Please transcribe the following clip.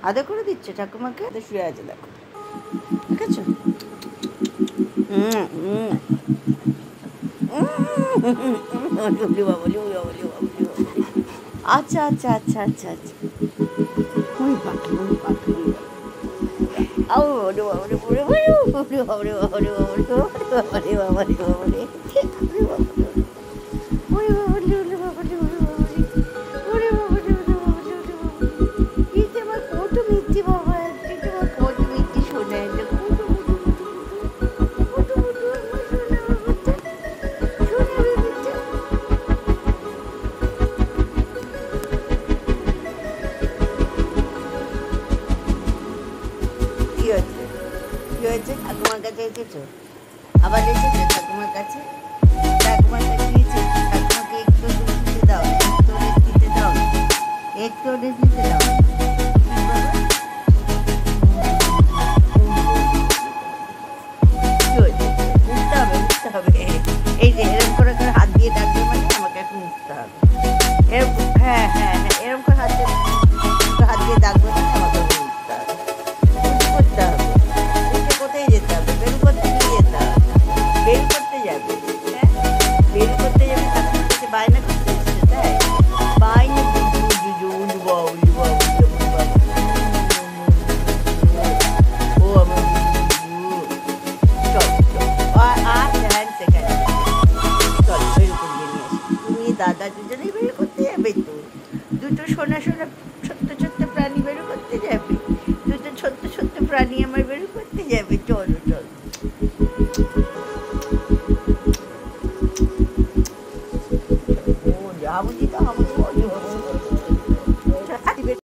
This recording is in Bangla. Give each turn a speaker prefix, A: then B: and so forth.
A: আদর করে দিচ্ছে ঠাকুমাকে, শুয়ে আছে দেখো, ঠিক আছে। আচ্ছা আচ্ছা আচ্ছা আচ্ছা আচ্ছা, ওই পাখি ওই পাখি, ওরে বাবারে ওরে বাবারে বাবারে বাবারে বাবারে বাবারে বাবারে বাবারে কি হয়েছে? ঠাকুমার কাছে এসেছো, আবার এসেছো ঠাকুমার কাছে, ঠাকুমার কাছে এসেছো, ঠাকুমাকে একটু দিতে দাও, একটু দিতে দাও, একটু দিতে দাও। বুঝতে হবে বুঝতে হবে, এই যে এরকম করে হাত দিয়ে ডাকবে মানে আমাকে এখন বুঝতে হবে, এরকম হ্যাঁ হ্যাঁ হ্যাঁ এরকম করে হাত দিয়ে ডাকবে মানে আমাকে বুঝতে হবে, করতে হবে। কোথায় যেতে হবে? বের করতে নিয়ে যেতে হবে, বের করতে যাবে, হ্যাঁ বের করতে যাবে, ঠাকুমার কাছে বায়না করতে এসছে, তাই বায়না ও আমার তুমি দাদা দুজনেই বের করতে যাবে, তো দুটো সোনা সোনা ছোট্ট ছোট্ট প্রাণী বের করতে যাবে, দুটো ছোট্ট ছোট্ট প্রাণী আমার বের করতে যাবে, চলো চলো। ও যাবো দিতে হবে।